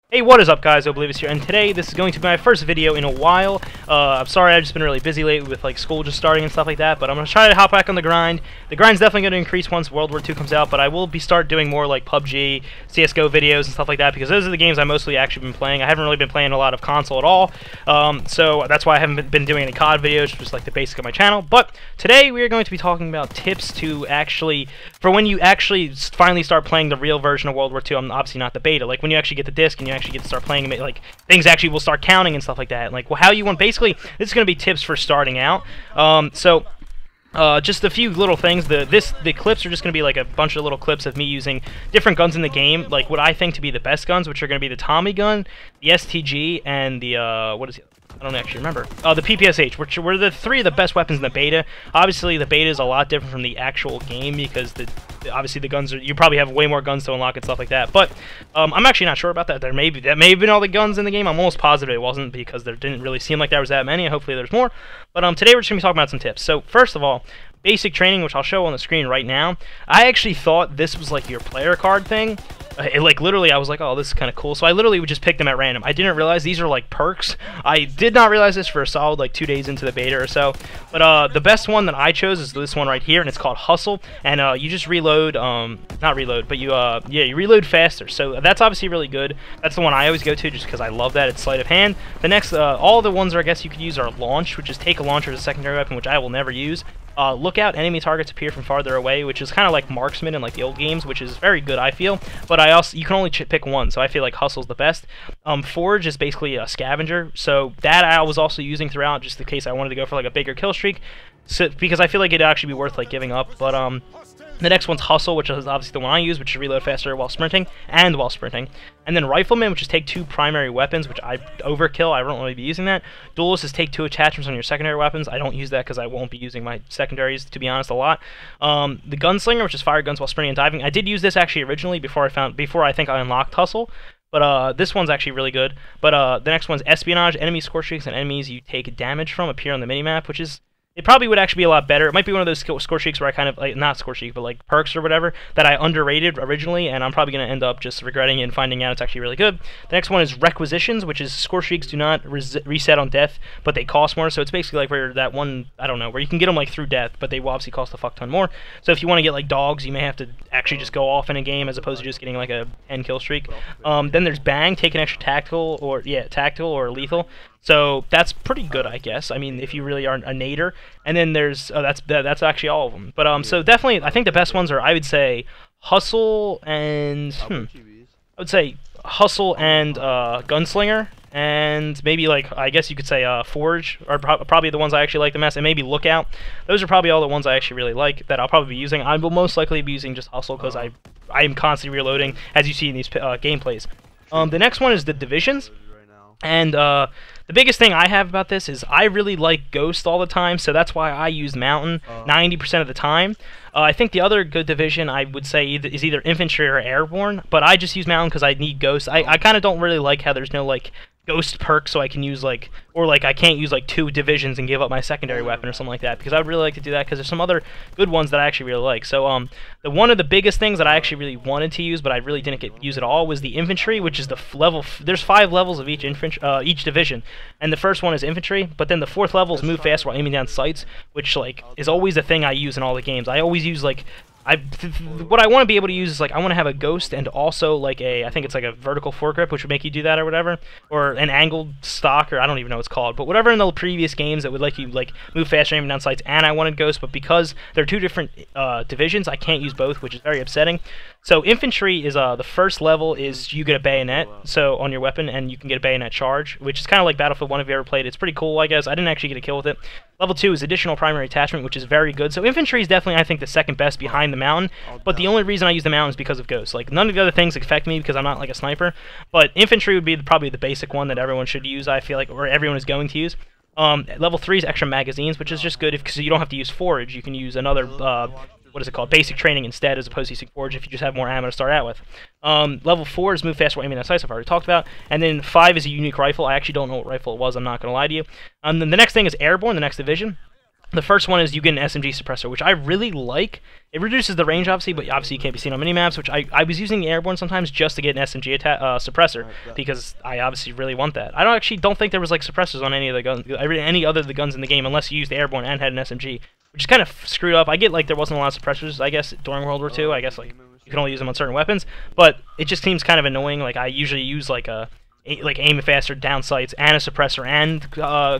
Hey, what is up, guys? Oblivious here, and today this is going to be my first video in a while. I'm sorry, I've just been really busy lately with like school just starting and stuff like that, but I'm going to try to hop back on the grind. The grind's definitely going to increase once World War II comes out, but I will start doing more like PUBG, CSGO videos and stuff like that, because those are the games I've mostly actually been playing. I haven't really been playing a lot of console at all, so that's why I haven't been doing any CoD videos, just like the basic of my channel. But today we are going to be talking about tips to actually, for when you actually finally start playing the real version of World War II, obviously not the beta, like when you actually get the disc and you actually get to start playing, like things actually will start counting and stuff like that. Like, well, how you want, basically this is going to be tips for starting out. Just a few little things. The clips are just going to be like a bunch of little clips of me using different guns in the game, like what I think to be the best guns, which are going to be the Tommy gun, the STG, and the what is it? I don't actually remember. The PPSH, which were the three of the best weapons in the beta. Obviously, the beta is a lot different from the actual game because obviously the guns are, you probably have way more guns to unlock and stuff like that. But I'm actually not sure about that. That may have been all the guns in the game. I'm almost positive it wasn't, because there didn't really seem like there was that many. Hopefully there's more. But today we're just gonna be talking about some tips. So first of all, basic training, which I'll show on the screen right now. I actually thought this was like your player card thing. Like literally, I was like, oh, this is kind of cool. So I literally would just pick them at random. I didn't realize these are like perks. I did not realize this for a solid like 2 days into the beta or so. But the best one that I chose is this one right here, and it's called Hustle. And you just reload, not reload, but you you reload faster. So that's obviously really good. That's the one I always go to just because I love that. It's sleight of hand. The next, all the ones I guess you could use are Launch, which is take a launcher as a secondary weapon, which I will never use. Look out, enemy targets appear from farther away, which is kind of like Marksman in like the old games, which is very good, I feel. But you can only pick one, so I feel like Hustle's the best. Forge is basically a scavenger, so that I was also using throughout, just in case I wanted to go for like a bigger kill streak, so, because I feel like it'd actually be worth like giving up. But the next one's Hustle, which is obviously the one I use, which is reload faster while sprinting. And then Rifleman, which is take 2 primary weapons, which I overkill. I won't really be using that. Duelist is take 2 attachments on your secondary weapons. I don't use that because I won't be using my secondaries, to be honest, a lot. The Gunslinger, which is fire guns while sprinting and diving. I did use this actually originally before I think I unlocked Hustle. But this one's actually really good. But the next one's Espionage. Enemy score streaks and enemies you take damage from appear on the minimap, which is... It probably would actually be a lot better. It might be one of those score streaks where I kind of, like, not score streak, but like perks or whatever, that I underrated originally, and I'm probably going to end up just regretting it and finding out it's actually really good. The next one is Requisitions, which is score streaks do not reset on death, but they cost more. So it's basically like where that one, I don't know, where you can get them like through death, but they will obviously cost a fuck ton more. So if you want to get like dogs, you may have to actually just go off in a game as opposed to just getting like a 10 kill streak. Then there's Bang, take an extra tactical or lethal. So that's pretty good, I guess. I mean, if you really are a nader. And then there's that's actually all of them. But so definitely, I think the best ones are, I would say, Hustle and Gunslinger, and maybe like, I guess you could say Forge are probably the ones I actually like the best, and maybe Lookout. Those are probably all the ones I actually really like that I'll probably be using. I will most likely be using just Hustle because I am constantly reloading, as you see in these gameplays. The next one is the Divisions. And the biggest thing I have about this is I really like Ghost all the time, so that's why I use Mountain 90% of the time. I think the other good division I would say is either Infantry or Airborne, but I just use Mountain because I need Ghost. I kind of don't really like how there's no like Ghost perk, so I can use like, or like I can't use like 2 divisions and give up my secondary weapon or something like that, because I would really like to do that because there's some other good ones that I actually really like. So one of the biggest things that I actually really wanted to use, but I really didn't use at all, was the Infantry, which is the there's 5 levels of each division, and the first one is Infantry, but then the 4th level is move fast while aiming down sights, which like is always the thing I use in all the games. I always use like, what I want to be able to use is like, I want to have a Ghost and also like I think it's like a vertical foregrip, which would make you do that or whatever, or an angled stock, or I don't even know what it's called, but whatever in the previous games that would let you like move faster aiming down sights, and I wanted Ghost, but because they're 2 different divisions, I can't use both, which is very upsetting. So Infantry is the first level is you get a bayonet so on your weapon, and you can get a bayonet charge, which is kind of like Battlefield 1 if you ever played. It's pretty cool, I guess. I didn't actually get a kill with it. Level 2 is additional primary attachment, which is very good. So Infantry is definitely, I think, the second best behind the Mountain, but the only reason I use the Mountain is because of Ghost. Like, none of the other things affect me because I'm not like a sniper, but Infantry would be probably the basic one that everyone should use, I feel like, or everyone is going to use. Level 3 is extra magazines, which is just good because you don't have to use Forage. You can use another what is it called, basic training instead, as opposed to using Forge if you just have more ammo to start out with. Level 4 is move faster while aiming at sights, I've already talked about. And then 5 is a unique rifle. I actually don't know what rifle it was, I'm not going to lie to you. And then the next thing is Airborne, the next division. The first one is you get an SMG suppressor, which I really like. It reduces the range, obviously, but obviously you can't be seen on minimaps, which I was using the airborne sometimes just to get an SMG suppressor, because I obviously really want that. I don't think there was like suppressors on any of the guns, any other of the guns in the game, unless you used the airborne and had an SMG, which is kind of screwed up. I get like there wasn't a lot of suppressors, I guess, during World War II. I guess like you can only use them on certain weapons, but it just seems kind of annoying. Like I usually use like aim faster, down sights, and a suppressor and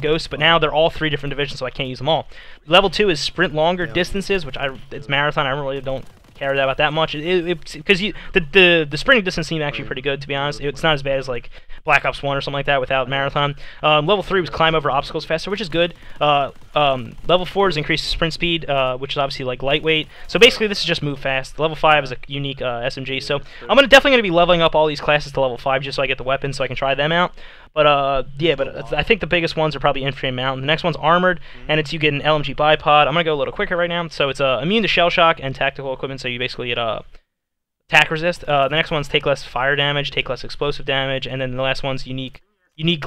ghost, but now they're all 3 different divisions, so I can't use them all. Level 2 is sprint longer distances, which it's marathon. I really don't care about that much, because the sprinting distance seemed actually pretty good, to be honest. It's not as bad as like Black Ops 1 or something like that without marathon. Level 3 was climb over obstacles faster, which is good. Level 4 is increased sprint speed, which is obviously like lightweight. So basically this is just move fast. Level 5 is a unique SMG, so I'm definitely gonna be leveling up all these classes to level 5 just so I get the weapons so I can try them out. But yeah, but I think the biggest ones are probably infantry and mountain. The next one's armored, and it's you get an LMG bipod. I'm gonna go a little quicker right now. So it's immune to shell shock and tactical equipment, so you basically get attack resist. The next one's take less fire damage, take less explosive damage, and then the last one's unique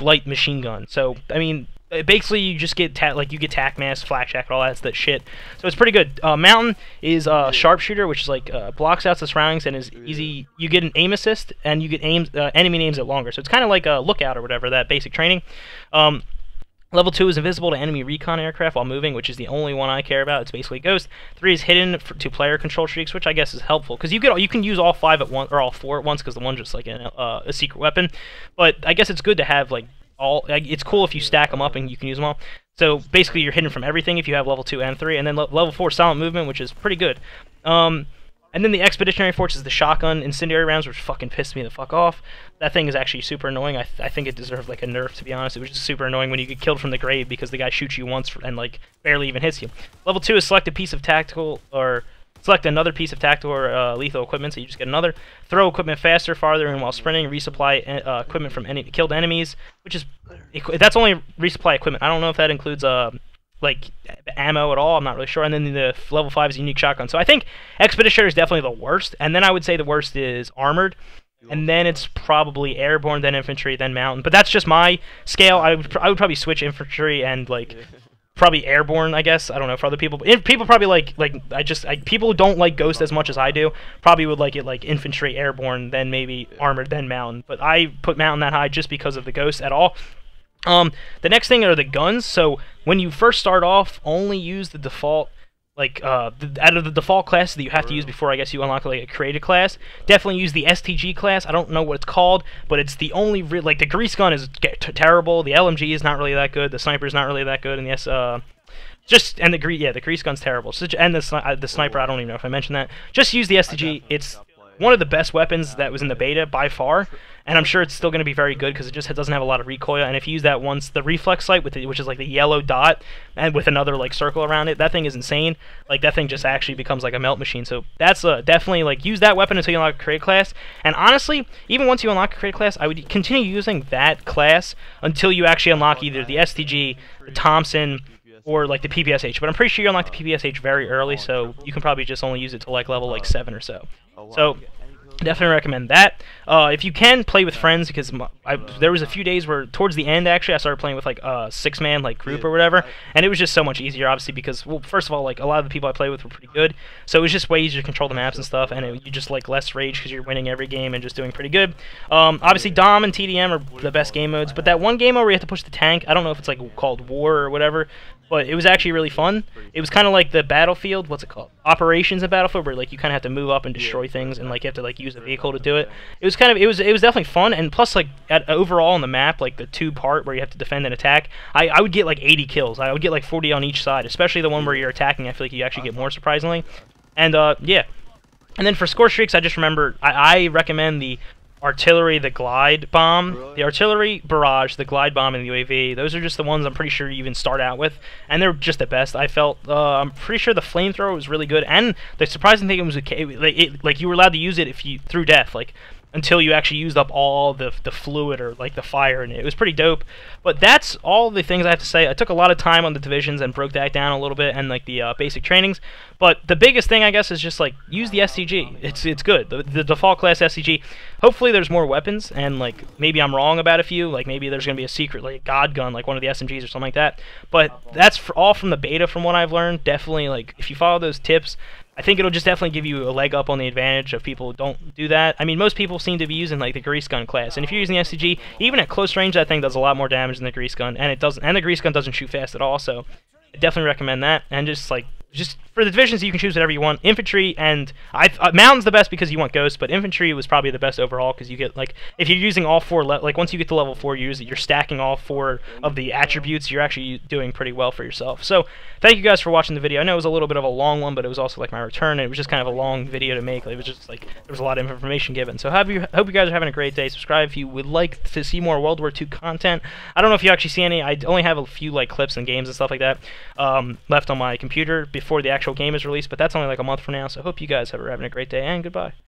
light machine gun. So I mean, basically you just get you get tac mask, flak jacket, all that shit. So it's pretty good. Mountain is sharpshooter, which is like blocks out the surroundings and is easy. You get an aim assist, and you get enemy names it longer. So it's kind of like a lookout or whatever, that basic training. Level 2 is invisible to enemy recon aircraft while moving, which is the only one I care about. It's basically Ghost. 3 is hidden to player control streaks, which I guess is helpful because you can use all 5 at once, or all 4 at once, because the one's just like a secret weapon. But I guess it's good to have like all. It's cool if you stack them up and you can use them all. So basically, you're hidden from everything if you have level 2 and 3, and then level 4 silent movement, which is pretty good. And then the Expeditionary Force is the shotgun incendiary rounds, which fucking pissed me the fuck off. That thing is actually super annoying. I think it deserved like a nerf, to be honest. It was just super annoying when you get killed from the grave because the guy shoots you once and like barely even hits you. Level 2 is select a piece of tactical, or select another piece of tactical or lethal equipment, so you just get another. Throw equipment faster, farther, and while sprinting. Resupply equipment from killed enemies, which is that's only resupply equipment. I don't know if that includes like ammo at all. I'm not really sure. And then the level 5 is unique shotgun. So I think Expeditionary is definitely the worst, and then I would say the worst is armored, and then it's probably airborne, then infantry, then mountain. But that's just my scale. I would probably switch infantry and like probably airborne, I guess. I don't know for other people. But people probably people who don't like Ghost as much as I do probably would like it like infantry, airborne, then maybe armored, then mountain. But I put mountain that high just because of the Ghost at all. The next thing are the guns. So when you first start off, only use the default, like out of the default classes that you have to use before I guess you unlock like a created class. Definitely use the STG class. I don't know what it's called, but it's the only like the grease gun is terrible. The LMG is not really that good. The sniper is not really that good, and the the grease gun's terrible. So, and the sniper, I don't even know if I mentioned that. Just use the STG. It's one of the best weapons that was in the beta by far, and I'm sure it's still going to be very good because it just doesn't have a lot of recoil. And if you use that once, the reflex sight which is like the yellow dot and with another like circle around it, that thing is insane. Like that thing just actually becomes like a melt machine. So that's definitely like use that weapon until you unlock a create class. And honestly, even once you unlock a create class, I would continue using that class until you actually unlock either the STG, the Thompson, or like the PPSH. But I'm pretty sure you unlock the PPSH very early, so you can probably just only use it to like level 7 or so. So definitely recommend that. If you can, play with friends, because there was a few days where towards the end actually I started playing with like a 6-man like group or whatever, and it was just so much easier, obviously, because well, first of all, like a lot of the people I played with were pretty good, so it was just way easier to control the maps and stuff, and you just like less rage because you're winning every game and just doing pretty good. Obviously Dom and TDM are the best game modes, but that one game mode where you have to push the tank, I don't know if it's like called War or whatever, but it was actually really fun. It was kind of like the Battlefield, what's it called? Operations in Battlefield, where like you kind of have to move up and destroy things, and like you have to like use a vehicle to do it. It was definitely fun, and plus like overall on the map, like the 2-part where you have to defend and attack, I would get like 80 kills. I would get like 40 on each side, especially the one where you're attacking. I feel like you actually get more, surprisingly. And yeah. And then for score streaks, I just remember I recommend the artillery, the glide bomb, the artillery barrage, the glide bomb, and the UAV. Those are just the ones I'm pretty sure you even start out with, and they're just the best. I felt I'm pretty sure the flamethrower was really good, and the surprising thing was like you were allowed to use it if you through death. Like until you actually used up all the fluid or like the fire in it. It was pretty dope. But that's all the things I have to say. I took a lot of time on the divisions and broke that down a little bit and like the basic trainings. But the biggest thing I guess is just like use the SCG. It's good. The default class SCG. Hopefully there's more weapons, and like maybe I'm wrong about a few. Like maybe there's gonna be a secret like God gun, like one of the SMGs or something like that. But that's all from the beta, from what I've learned. Definitely, like if you follow those tips, I think it'll just definitely give you a leg up on the advantage of people who don't do that. I mean, most people seem to be using like the grease gun class, and if you're using the SCG, even at close range, that thing does a lot more damage than the grease gun, and the grease gun doesn't shoot fast at all. So I definitely recommend that. And just for the divisions, you can choose whatever you want. Infantry and Mountain's the best because you want Ghost, but Infantry was probably the best overall because you get, like, if you're using all four, like once you get to level 4, you're stacking all 4 of the attributes, you're actually doing pretty well for yourself. So thank you guys for watching the video. I know it was a little bit of a long one, but it was also like my return, and it was just kind of a long video to make. It was just like there was a lot of information given. So hope you guys are having a great day. Subscribe if you would like to see more World War II content. I don't know if you actually see any. I only have a few like clips and games and stuff like that left on my computer before the actual game is released, but that's only like a month from now. So I hope you guys are having a great day, and goodbye.